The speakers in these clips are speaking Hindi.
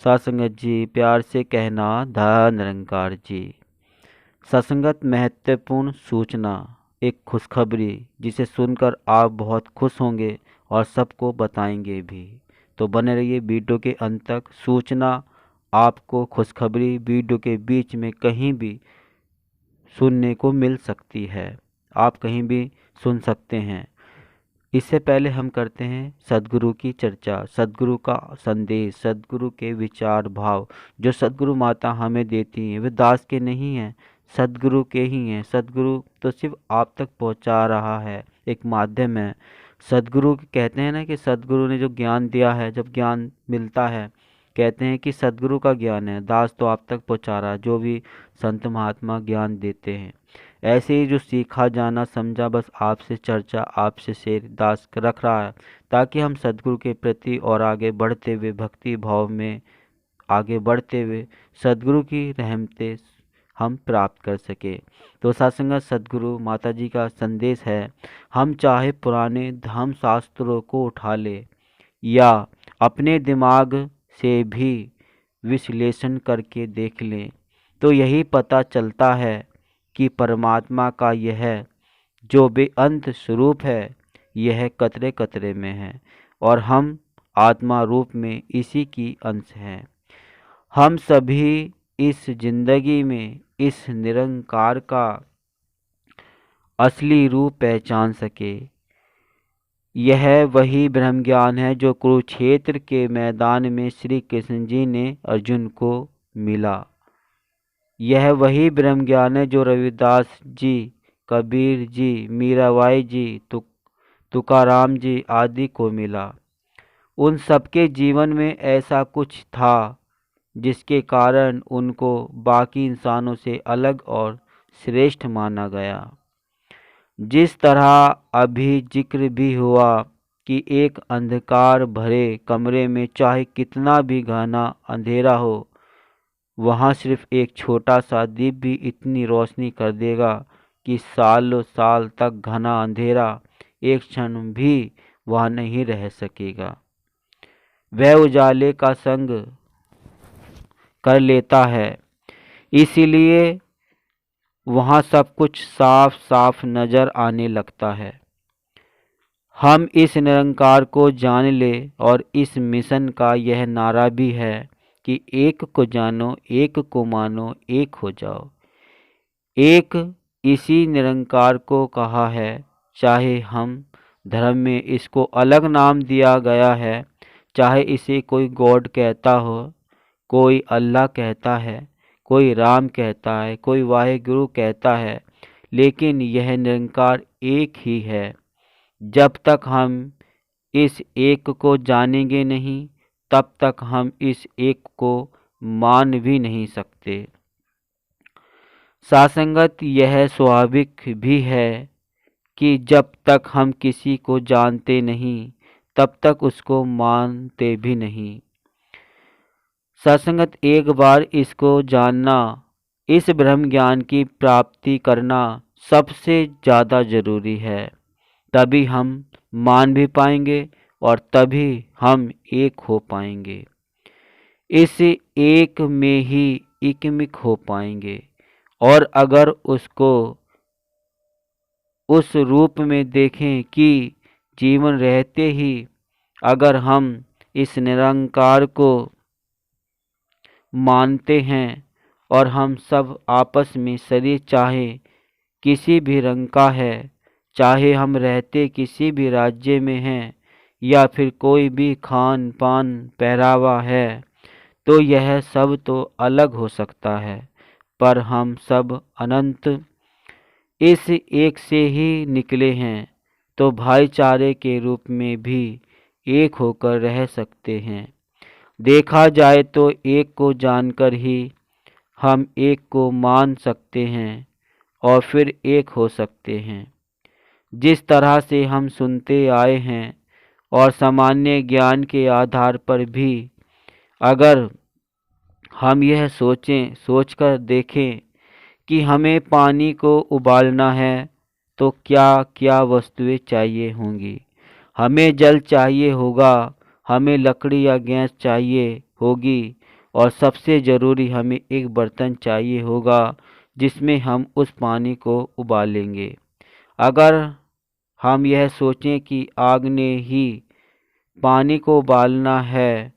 सत्संगत जी, प्यार से कहना धन निरंकार जी। सत्संगत महत्वपूर्ण सूचना, एक खुशखबरी जिसे सुनकर आप बहुत खुश होंगे और सबको बताएंगे भी। तो बने रहिए वीडियो के अंत तक। सूचना आपको खुशखबरी वीडियो के बीच में कहीं भी सुनने को मिल सकती है, आप कहीं भी सुन सकते हैं। इससे पहले हम करते हैं सद्गुरु की चर्चा, सद्गुरु का संदेश, सद्गुरु के विचार भाव जो सद्गुरु माता हमें देती हैं वे दास के नहीं हैं, सद्गुरु के ही हैं। सद्गुरु तो सिर्फ आप तक पहुंचा रहा है, एक माध्यम है। सद्गुरु कहते हैं ना कि सद्गुरु ने जो ज्ञान दिया है, जब ज्ञान मिलता है कहते हैं कि सद्गुरु का ज्ञान है, दास तो आप तक पहुंचा रहा है, जो भी संत महात्मा ज्ञान देते हैं। ऐसे ही जो सीखा जाना समझा बस आपसे चर्चा, आपसे शेर दास रख रहा है, ताकि हम सद्गुरु के प्रति और आगे बढ़ते हुए भक्ति भाव में आगे बढ़ते हुए सद्गुरु की रहमतें हम प्राप्त कर सके। तो सत्संगत सद्गुरु माता जी का संदेश है, हम चाहे पुराने धर्म शास्त्रों को उठा ले या अपने दिमाग से भी विश्लेषण करके देख लें तो यही पता चलता है कि परमात्मा का यह जो बेअंत स्वरूप है यह कतरे कतरे में है और हम आत्मा रूप में इसी की अंश हैं। हम सभी इस जिंदगी में इस निरंकार का असली रूप पहचान सके। यह वही ब्रह्म ज्ञान है जो कुरुक्षेत्र के मैदान में श्री कृष्ण जी ने अर्जुन को मिला। यह वही ब्रह्म ज्ञान है जो रविदास जी, कबीर जी, मीराबाई जी, तुकाराम जी आदि को मिला। उन सबके जीवन में ऐसा कुछ था जिसके कारण उनको बाकी इंसानों से अलग और श्रेष्ठ माना गया। जिस तरह अभी जिक्र भी हुआ कि एक अंधकार भरे कमरे में चाहे कितना भी घना अंधेरा हो, वहाँ सिर्फ एक छोटा सा दीप भी इतनी रोशनी कर देगा कि सालों साल तक घना अंधेरा एक क्षण भी वहाँ नहीं रह सकेगा। वह उजाले का संग कर लेता है, इसीलिए वहाँ सब कुछ साफ साफ नजर आने लगता है। हम इस निरंकार को जान ले और इस मिशन का यह नारा भी है कि एक को जानो, एक को मानो, एक हो जाओ। एक इसी निरंकार को कहा है, चाहे हम धर्म में इसको अलग नाम दिया गया है, चाहे इसे कोई गॉड कहता हो, कोई अल्लाह कहता है, कोई राम कहता है, कोई वाहेगुरु कहता है, लेकिन यह निरंकार एक ही है। जब तक हम इस एक को जानेंगे नहीं तब तक हम इस एक को मान भी नहीं सकते। सासंगत यह स्वाभाविक भी है कि जब तक हम किसी को जानते नहीं तब तक उसको मानते भी नहीं। सत्संगत एक बार इसको जानना, इस ब्रह्म ज्ञान की प्राप्ति करना सबसे ज़्यादा ज़रूरी है। तभी हम मान भी पाएंगे और तभी हम एक हो पाएंगे। इस एक में ही एकमिक हो पाएंगे। और अगर उसको उस रूप में देखें कि जीवन रहते ही अगर हम इस निरंकार को मानते हैं और हम सब आपस में शरीर चाहे किसी भी रंग का है, चाहे हम रहते किसी भी राज्य में हैं या फिर कोई भी खान पान पहरावा है, तो यह सब तो अलग हो सकता है पर हम सब अनंत इस एक से ही निकले हैं, तो भाईचारे के रूप में भी एक होकर रह सकते हैं। देखा जाए तो एक को जानकर ही हम एक को मान सकते हैं और फिर एक हो सकते हैं। जिस तरह से हम सुनते आए हैं और सामान्य ज्ञान के आधार पर भी अगर हम यह सोचकर देखें कि हमें पानी को उबालना है तो क्या क्या वस्तुएं चाहिए होंगी। हमें जल चाहिए होगा, हमें लकड़ी या गैस चाहिए होगी और सबसे ज़रूरी हमें एक बर्तन चाहिए होगा जिसमें हम उस पानी को उबालेंगे। अगर हम यह सोचें कि आग ने ही पानी को उबालना है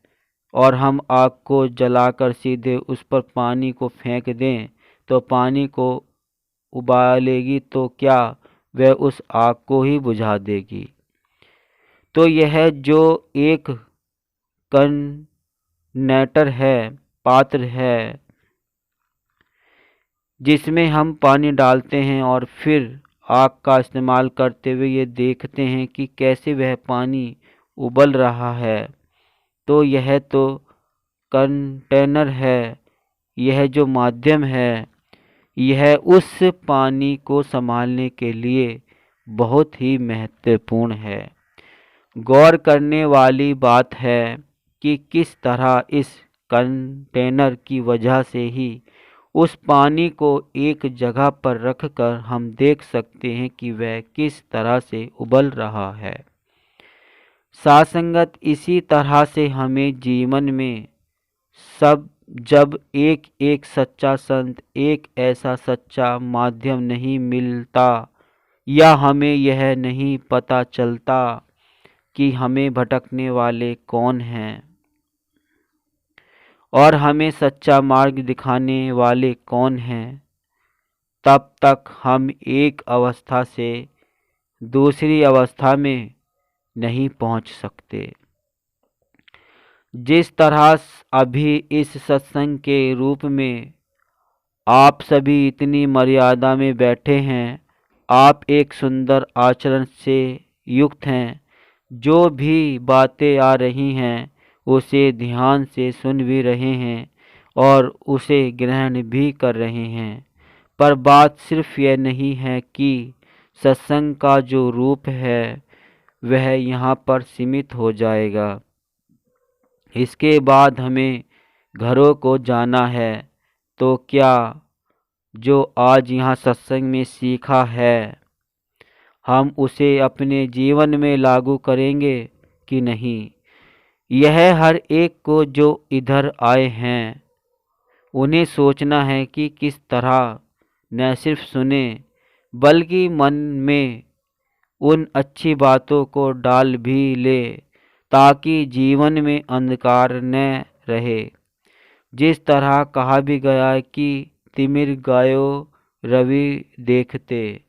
और हम आग को जलाकर सीधे उस पर पानी को फेंक दें तो पानी को उबालेगी तो क्या वह उस आग को ही बुझा देगी। तो यह जो एक कंटेनर है, पात्र है, जिसमें हम पानी डालते हैं और फिर आग का इस्तेमाल करते हुए ये देखते हैं कि कैसे वह पानी उबल रहा है, तो यह तो कंटेनर है। यह जो माध्यम है यह उस पानी को संभालने के लिए बहुत ही महत्वपूर्ण है। गौर करने वाली बात है कि किस तरह इस कंटेनर की वजह से ही उस पानी को एक जगह पर रखकर हम देख सकते हैं कि वह किस तरह से उबल रहा है। सासंगत इसी तरह से हमें जीवन में जब एक एक सच्चा संत, एक ऐसा सच्चा माध्यम नहीं मिलता या हमें यह नहीं पता चलता कि हमें भटकने वाले कौन हैं और हमें सच्चा मार्ग दिखाने वाले कौन हैं, तब तक हम एक अवस्था से दूसरी अवस्था में नहीं पहुंच सकते। जिस तरह अभी इस सत्संग के रूप में आप सभी इतनी मर्यादा में बैठे हैं, आप एक सुंदर आचरण से युक्त हैं, जो भी बातें आ रही हैं उसे ध्यान से सुन भी रहे हैं और उसे ग्रहण भी कर रहे हैं। पर बात सिर्फ यह नहीं है कि सत्संग का जो रूप है वह यहाँ पर सीमित हो जाएगा। इसके बाद हमें घरों को जाना है, तो क्या जो आज यहाँ सत्संग में सीखा है हम उसे अपने जीवन में लागू करेंगे कि नहीं। यह हर एक को जो इधर आए हैं उन्हें सोचना है कि किस तरह न सिर्फ सुने बल्कि मन में उन अच्छी बातों को डाल भी ले ताकि जीवन में अंधकार न रहे। जिस तरह कहा भी गया है कि तिमिर गायो रवि देखते,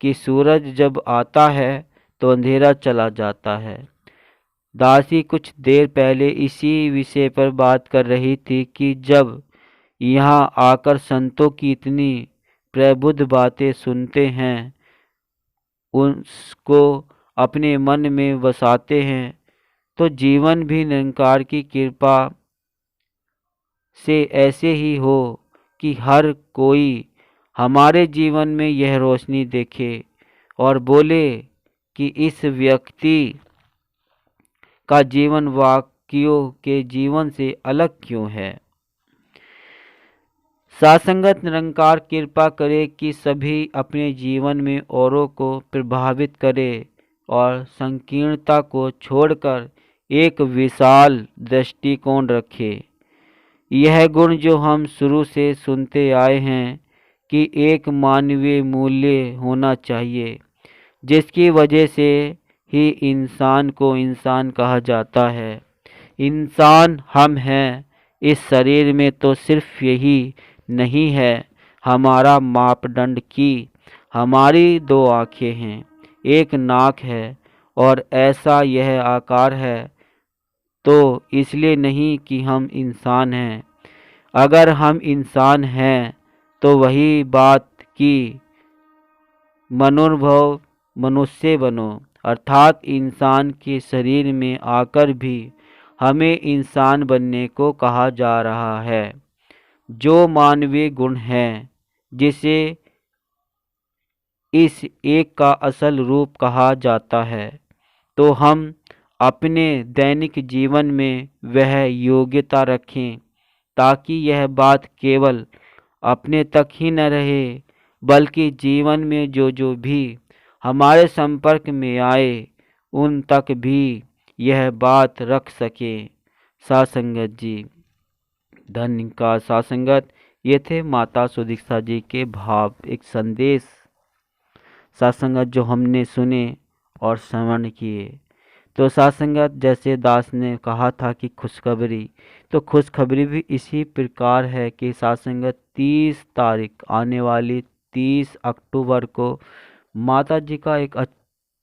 कि सूरज जब आता है तो अंधेरा चला जाता है। दासी कुछ देर पहले इसी विषय पर बात कर रही थी कि जब यहाँ आकर संतों की इतनी प्रबुद्ध बातें सुनते हैं, उसको अपने मन में बसाते हैं, तो जीवन भी निरंकार की कृपा से ऐसे ही हो कि हर कोई हमारे जीवन में यह रोशनी देखे और बोले कि इस व्यक्ति का जीवन वाकियों के जीवन से अलग क्यों है। सासंगत निरंकार कृपा करे कि सभी अपने जीवन में औरों को प्रभावित करे और संकीर्णता को छोड़कर एक विशाल दृष्टिकोण रखे। यह गुण जो हम शुरू से सुनते आए हैं कि एक मानवीय मूल्य होना चाहिए, जिसकी वजह से ही इंसान को इंसान कहा जाता है। इंसान हम हैं, इस शरीर में तो सिर्फ यही नहीं है हमारा मापदंड कि हमारी दो आँखें हैं, एक नाक है और ऐसा यह आकार है, तो इसलिए नहीं कि हम इंसान हैं। अगर हम इंसान हैं तो वही बात कि मनोभव मनुष्य बनो, अर्थात इंसान के शरीर में आकर भी हमें इंसान बनने को कहा जा रहा है। जो मानवीय गुण है जिसे इस एक का असल रूप कहा जाता है, तो हम अपने दैनिक जीवन में वह योग्यता रखें ताकि यह बात केवल अपने तक ही न रहे बल्कि जीवन में जो भी हमारे संपर्क में आए उन तक भी यह बात रख सके। सासंगत जी, धन का सासंगत। ये थे माता सुदीक्षा जी के भाव, एक संदेश सासंगत जो हमने सुने और श्रवण किए। तो सासंगत जैसे दास ने कहा था कि खुशखबरी, तो खुशखबरी भी इसी प्रकार है कि सासंगत 30 तारीख आने वाली 30 अक्टूबर को माता जी का एक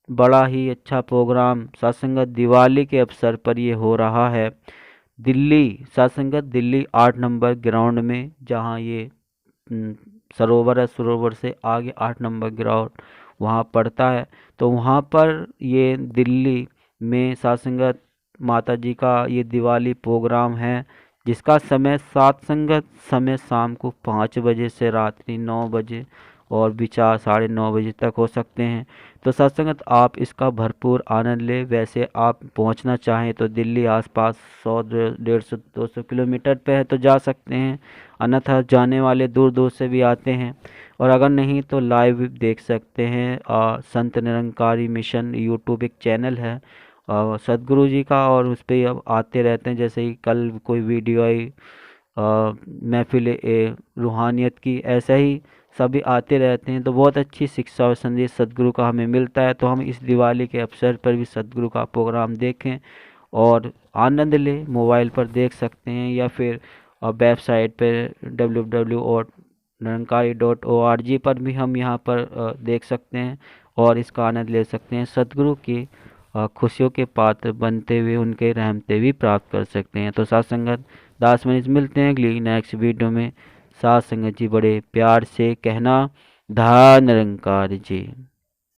बड़ा ही अच्छा प्रोग्राम सासंगत दिवाली के अवसर पर ये हो रहा है दिल्ली, सासंगत दिल्ली 8 नंबर ग्राउंड में, जहाँ ये सरोवर है, सरोवर से आगे 8 नंबर ग्राउंड वहाँ पड़ता है। तो वहाँ पर ये दिल्ली में सासंगत माता जी का ये दिवाली प्रोग्राम है, जिसका समय सातसंगत समय शाम को 5 बजे से रात्रि 9 बजे और विचार 9:30 बजे तक हो सकते हैं। तो सत्संगत आप इसका भरपूर आनंद लें। वैसे आप पहुंचना चाहें तो दिल्ली आसपास 100 150 200 किलोमीटर पे है तो जा सकते हैं, अन्यथा जाने वाले दूर दूर से भी आते हैं। और अगर नहीं तो लाइव भी देख सकते हैं। संत निरंकारी मिशन यूट्यूब एक चैनल है सदगुरु जी का, और उस पर अब आते रहते हैं। जैसे ही कल कोई वीडियो आई महफिल रूहानियत की, ऐसा ही सभी आते रहते हैं। तो बहुत अच्छी शिक्षा और संदेश सदगुरु का हमें मिलता है। तो हम इस दिवाली के अवसर पर भी सदगुरु का प्रोग्राम देखें और आनंद लें। मोबाइल पर देख सकते हैं या फिर वेबसाइट पर www.nirankari.org पर भी हम यहाँ पर देख सकते हैं और इसका आनंद ले सकते हैं। सदगुरु की खुशियों के पात्र बनते हुए उनके रहमते भी प्राप्त कर सकते हैं। तो सत्संगत दास मनीष मिलते हैं अगली नेक्स्ट वीडियो में। साथ संगत जी बड़े प्यार से कहना, धन निरंकार जी।